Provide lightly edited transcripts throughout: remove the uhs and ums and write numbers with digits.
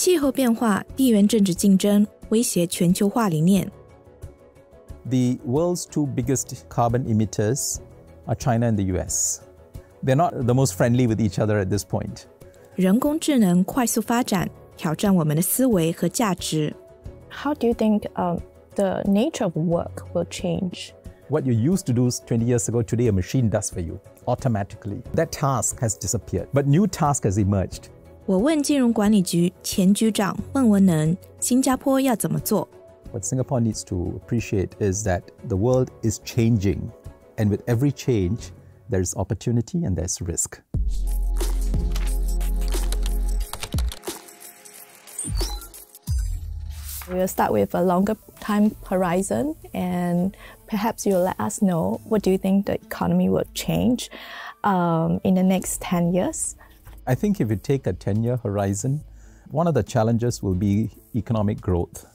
气候变化、地缘政治竞争威胁全球化理念。The world's two biggest carbon emitters are China and the US. They're not the most friendly with each other at this point. 人工智能快速发展，挑战我们的思维和价值。How do you think the nature of work will change? What you used to do 20 years ago, today a machine does for you automatically. That task has disappeared, but new task has emerged. 我问金融管理局前局长孟文能，新加坡要怎么做？ What Singapore needs to appreciate is that the world is changing, and with every change, there's opportunity and there's risk. We'll start with a longer time horizon, and perhaps you'll let us know what do you think the economy will change in the next 10 years? I think if you take a 10-year horizon, one of the challenges will be economic growth.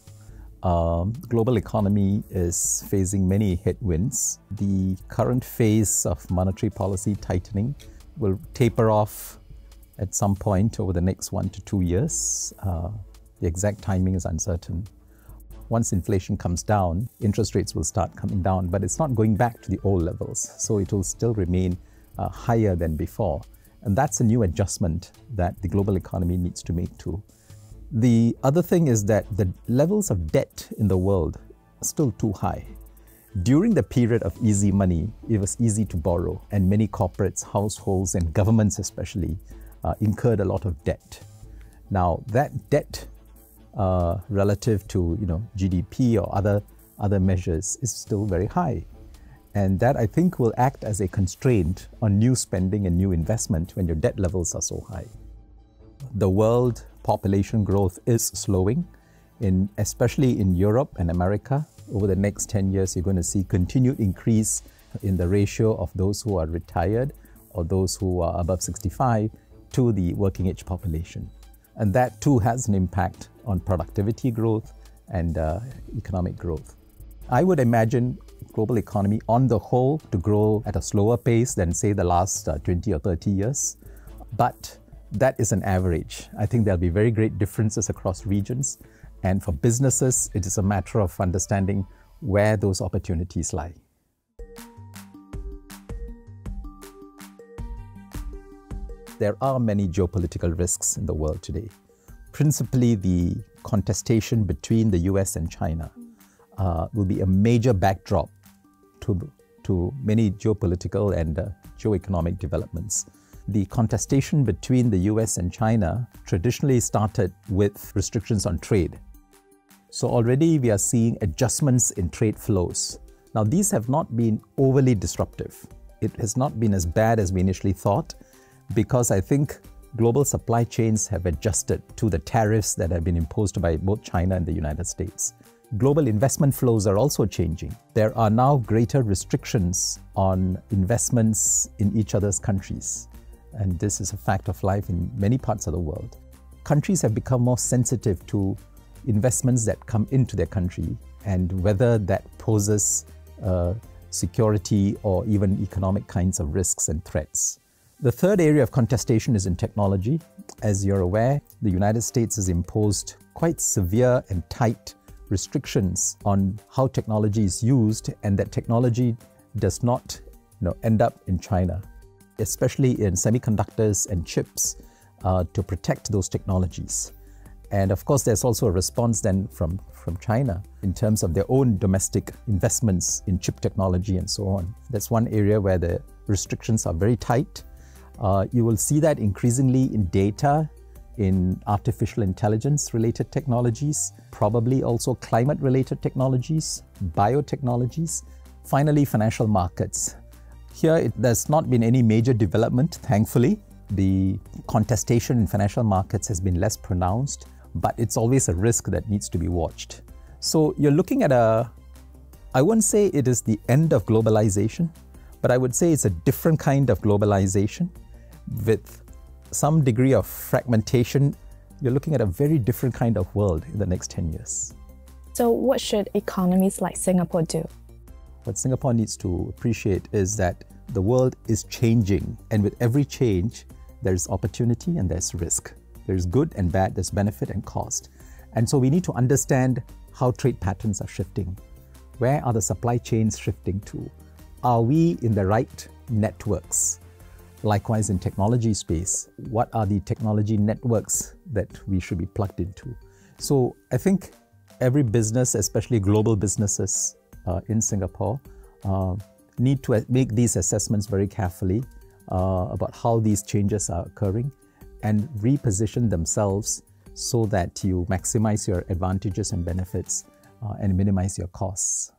Global economy is facing many headwinds. The current phase of monetary policy tightening will taper off at some point over the next 1 to 2 years. The exact timing is uncertain. Once inflation comes down, interest rates will start coming down, but it's not going back to the old levels. So it will still remain higher than before. And that's a new adjustment that the global economy needs to make too. The other thing is that the levels of debt in the world are still too high. During the period of easy money, it was easy to borrow, and many corporates, households, and governments especially incurred a lot of debt. Now, that debt relative to GDP or other measures is still very high. And that, I think, will act as a constraint on new spending and new investment when your debt levels are so high. The world population growth is slowing, especially in Europe and America. Over the next 10 years, you're going to see continued increase in the ratio of those who are retired or those who are above 65 to the working age population. And that too has an impact on productivity growth and economic growth. I would imagine global economy on the whole to grow at a slower pace than, say, the last 20 or 30 years. But that is an average. I think there'll be very great differences across regions. And for businesses, it is a matter of understanding where those opportunities lie. There are many geopolitical risks in the world today. Principally, the contestation between the US and China will be a major backdrop to many geopolitical and geoeconomic developments. The contestation between the US and China traditionally started with restrictions on trade. So already we are seeing adjustments in trade flows. Now, these have not been overly disruptive. It has not been as bad as we initially thought, because I think global supply chains have adjusted to the tariffs that have been imposed by both China and the United States. Global investment flows are also changing. There are now greater restrictions on investments in each other's countries. And this is a fact of life in many parts of the world. Countries have become more sensitive to investments that come into their country and whether that poses security or even economic kinds of risks and threats. The third area of contestation is in technology. As you're aware, the United States has imposed quite severe and tight restrictions on how technology is used, and that technology does not end up in China, especially in semiconductors and chips, to protect those technologies. And of course, there's also a response then from China in terms of their own domestic investments in chip technology and so on. That's one area where the restrictions are very tight. You will see that increasingly in data, in artificial intelligence related technologies, probably also climate related technologies, biotechnologies, finally financial markets. Here, there's not been any major development, thankfully. The contestation in financial markets has been less pronounced, but it's always a risk that needs to be watched. So you're looking at I wouldn't say it is the end of globalization, but I would say it's a different kind of globalization with some degree of fragmentation. You're looking at a very different kind of world in the next 10 years. So what should economies like Singapore do? What Singapore needs to appreciate is that the world is changing, and with every change, there's opportunity and there's risk. There's good and bad, there's benefit and cost. And so we need to understand how trade patterns are shifting. Where are the supply chains shifting to? Are we in the right networks? Likewise, in technology space, what are the technology networks that we should be plugged into? So I think every business, especially global businesses in Singapore, need to make these assessments very carefully about how these changes are occurring and reposition themselves so that you maximize your advantages and benefits and minimize your costs.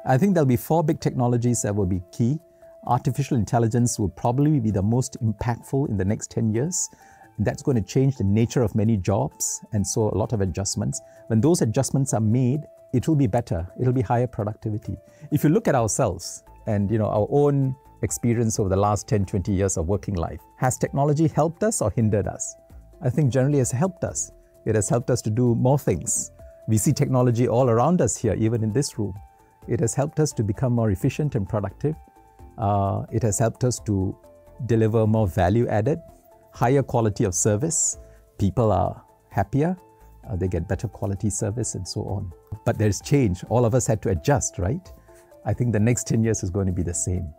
I think there'll be 4 big technologies that will be key. Artificial intelligence will probably be the most impactful in the next 10 years. That's going to change the nature of many jobs, and so a lot of adjustments. When those adjustments are made, it will be better. It'll be higher productivity. If you look at ourselves and our own experience over the last 10, 20 years of working life, has technology helped us or hindered us? I think generally it's helped us. It has helped us to do more things. We see technology all around us here, even in this room. It has helped us to become more efficient and productive. It has helped us to deliver more value added, higher quality of service. People are happier, they get better quality service and so on. But there's change. All of us had to adjust, right? I think the next 10 years is going to be the same.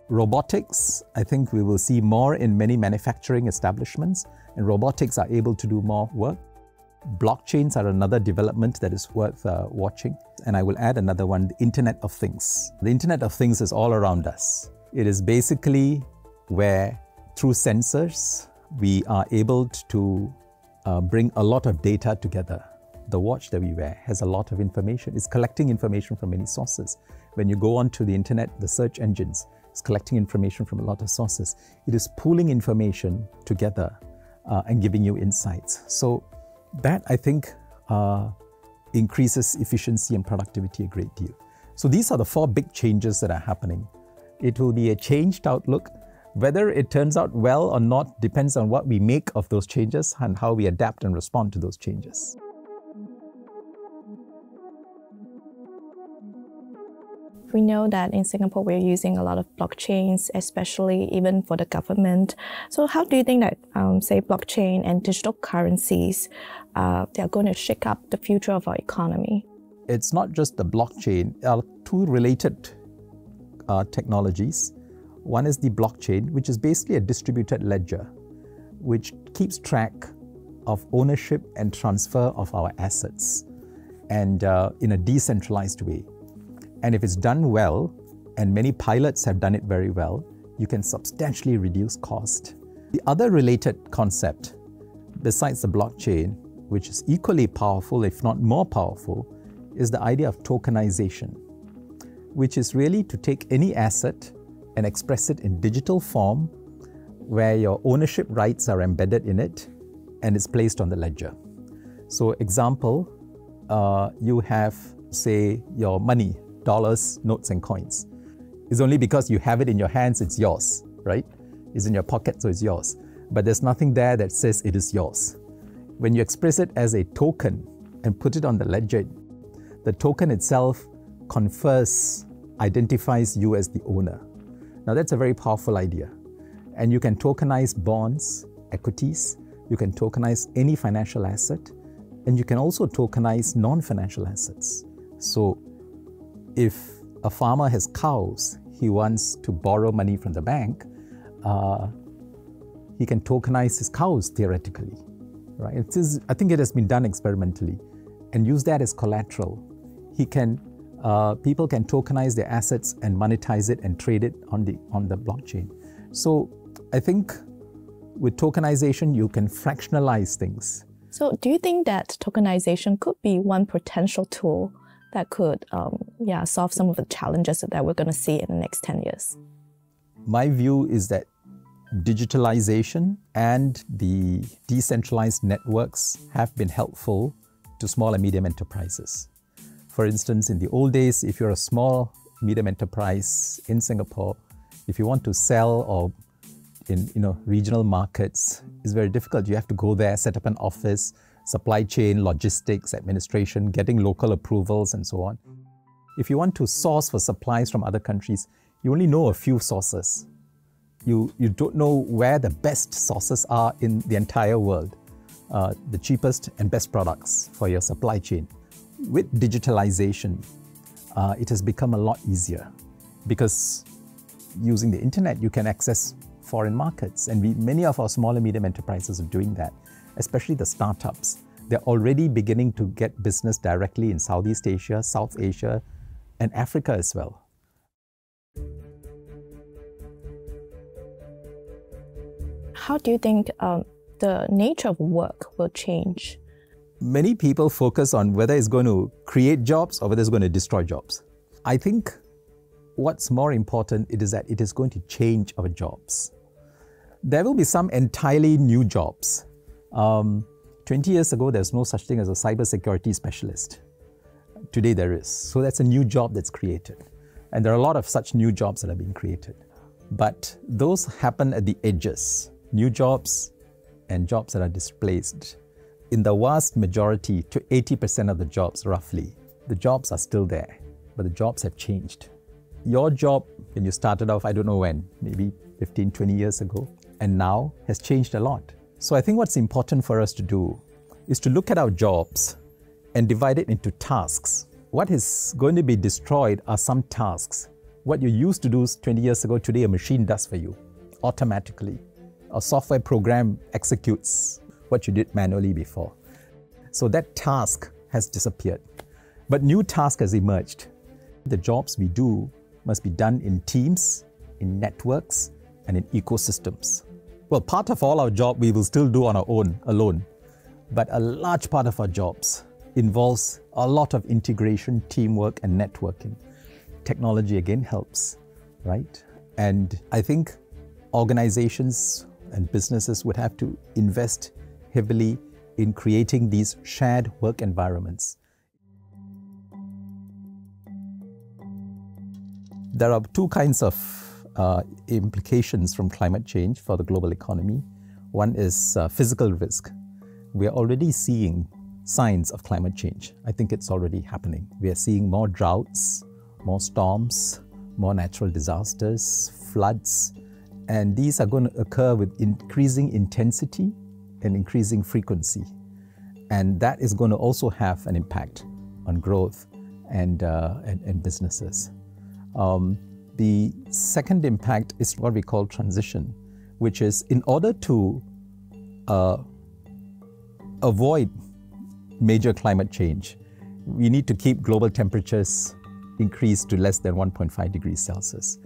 Robotics, I think we will see more in many manufacturing establishments, and robotics are able to do more work. Blockchains are another development that is worth watching. And I will add another one, the Internet of Things. The Internet of Things is all around us. It is basically where, through sensors, we are able to bring a lot of data together. The watch that we wear has a lot of information. It's collecting information from many sources. When you go onto the internet, the search engines, it's collecting information from a lot of sources. It is pooling information together and giving you insights. So that, I think, increases efficiency and productivity a great deal. So these are the 4 big changes that are happening. It will be a changed outlook. Whether it turns out well or not depends on what we make of those changes and how we adapt and respond to those changes. We know that in Singapore we're using a lot of blockchains, especially even for the government. So how do you think that, say, blockchain and digital currencies, they're going to shake up the future of our economy? It's not just the blockchain. There are 2 related technologies. One is the blockchain, which is basically a distributed ledger, which keeps track of ownership and transfer of our assets, and in a decentralized way. And if it's done well, and many pilots have done it very well, you can substantially reduce cost. The other related concept, besides the blockchain, which is equally powerful, if not more powerful, is the idea of tokenization, which is really to take any asset and express it in digital form, where your ownership rights are embedded in it and it's placed on the ledger. So example, you have, say, your money, dollars, notes and coins. It's only because you have it in your hands, it's yours, right? It's in your pocket, so it's yours. But there's nothing there that says it is yours. When you express it as a token and put it on the ledger, the token itself identifies you as the owner. Now that's a very powerful idea. And you can tokenize bonds, equities, you can tokenize any financial asset, and you can also tokenize non-financial assets. So if a farmer has cows, he wants to borrow money from the bank, he can tokenize his cows theoretically, right? I think it has been done experimentally, and use that as collateral. People can tokenize their assets and monetize it and trade it on the blockchain. So I think with tokenization, you can fractionalize things. So do you think that tokenization could be one potential tool that could solve some of the challenges that we're going to see in the next 10 years? My view is that digitalization and the decentralized networks have been helpful to small and medium enterprises. For instance, in the old days, if you're a small, medium enterprise in Singapore, if you want to sell or in regional markets, it's very difficult. You have to go there, set up an office, supply chain, logistics, administration, getting local approvals and so on. If you want to source for supplies from other countries, you only know a few sources. You don't know where the best sources are in the entire world, the cheapest and best products for your supply chain. With digitalization, it has become a lot easier because using the internet, you can access foreign markets. And many of our small and medium enterprises are doing that, especially the startups. They're already beginning to get business directly in Southeast Asia, South Asia, and Africa as well. How do you think the nature of work will change? Many people focus on whether it's going to create jobs or whether it's going to destroy jobs. I think what's more important is that it is going to change our jobs. There will be some entirely new jobs. 20 years ago, there's no such thing as a cybersecurity specialist. Today there is. So that's a new job that's created. And there are a lot of such new jobs that are being created. But those happen at the edges. New jobs and jobs that are displaced. In the vast majority, to 80% of the jobs roughly, the jobs are still there, but the jobs have changed. Your job, when you started off, I don't know when, maybe 15, 20 years ago, and now has changed a lot. So I think what's important for us to do is to look at our jobs and divide it into tasks. What is going to be destroyed are some tasks. What you used to do 20 years ago, today a machine does for you automatically. A software program executes what you did manually before. So that task has disappeared. But new task has emerged. The jobs we do must be done in teams, in networks, and in ecosystems. Well, part of all our job we will still do on our own, alone. But a large part of our jobs involves a lot of integration, teamwork, and networking. Technology again helps, right? And I think organizations and businesses would have to invest heavily in creating these shared work environments. There are two kinds of implications from climate change for the global economy. One is physical risk. We are already seeing signs of climate change. I think it's already happening. We are seeing more droughts, more storms, more natural disasters, floods, and these are going to occur with increasing intensity and increasing frequency. And that is going to also have an impact on growth and businesses. The second impact is what we call transition, which is in order to avoid major climate change, we need to keep global temperatures increased to less than 1.5 degrees Celsius.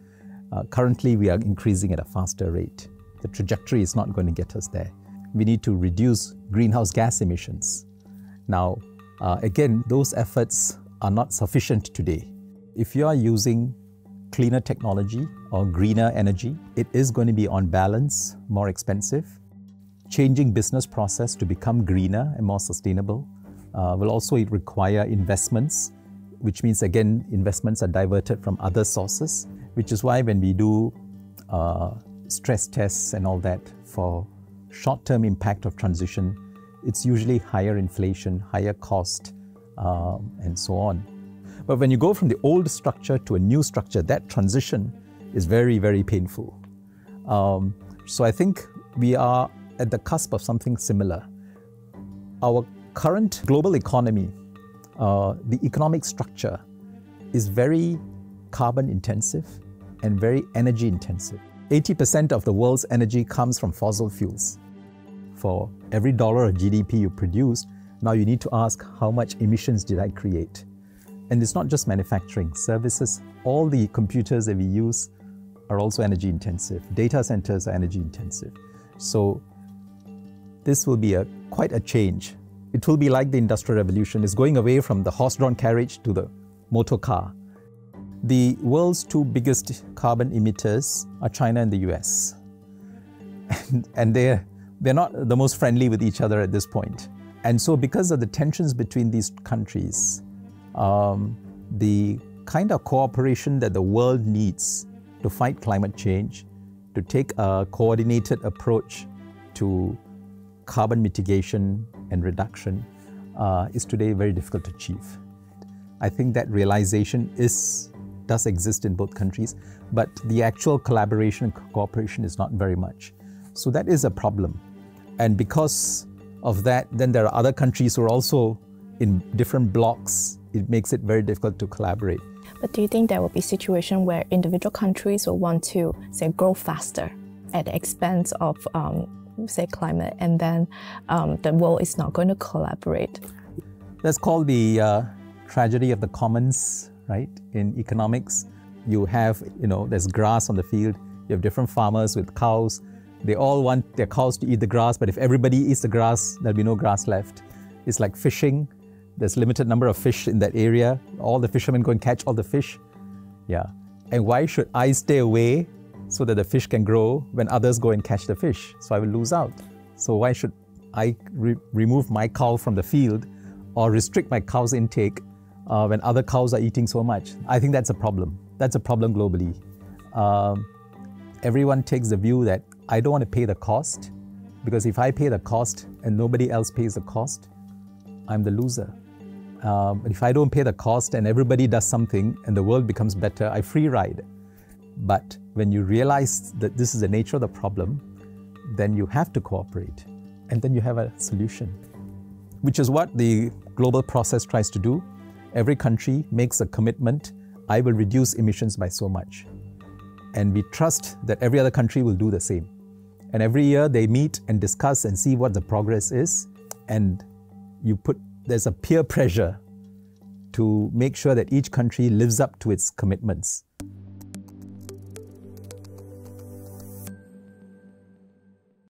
Currently, we are increasing at a faster rate. The trajectory is not going to get us there. We need to reduce greenhouse gas emissions. Now, again, those efforts are not sufficient today. If you are using cleaner technology or greener energy, it is going to be on balance more expensive. Changing business process to become greener and more sustainable will also require investments, which means again investments are diverted from other sources, which is why when we do stress tests and all that for short-term impact of transition, it's usually higher inflation, higher cost, and so on. But when you go from the old structure to a new structure, that transition is very, very painful. So I think we are at the cusp of something similar. Our current global economy, the economic structure is very carbon intensive and very energy intensive. 80% of the world's energy comes from fossil fuels. For every dollar of GDP you produce, now you need to ask how much emissions did I create? And it's not just manufacturing, services, all the computers that we use are also energy intensive. Data centers are energy intensive. So this will be quite a change. It will be like the Industrial Revolution. It's going away from the horse-drawn carriage to the motor car. The world's two biggest carbon emitters are China and the US. And they're not the most friendly with each other at this point. And so because of the tensions between these countries, the kind of cooperation that the world needs to fight climate change, to take a coordinated approach to carbon mitigation and reduction is today very difficult to achieve. I think that realization is does exist in both countries, but the actual collaboration and cooperation is not very much. So that is a problem. And because of that, then there are other countries who are also in different blocks. It makes it very difficult to collaborate. But do you think there will be a situation where individual countries will want to, say, grow faster at the expense of, say, climate, and then the world is not going to collaborate? That's called the tragedy of the commons, right? In economics, you have, there's grass on the field. You have different farmers with cows. They all want their cows to eat the grass, but if everybody eats the grass, there'll be no grass left. It's like fishing. There's limited number of fish in that area. All the fishermen go and catch all the fish. Yeah. And why should I stay away so that the fish can grow when others go and catch the fish? So I will lose out. So why should I remove my cow from the field or restrict my cow's intake when other cows are eating so much? I think that's a problem. That's a problem globally. Everyone takes the view that I don't want to pay the cost, because if I pay the cost and nobody else pays the cost, I'm the loser. But if I don't pay the cost and everybody does something and the world becomes better, I free ride. But when you realize that this is the nature of the problem, then you have to cooperate, and then you have a solution, which is what the global process tries to do. Every country makes a commitment, I will reduce emissions by so much. And we trust that every other country will do the same. And every year they meet and discuss and see what the progress is, and there's a peer pressure to make sure that each country lives up to its commitments.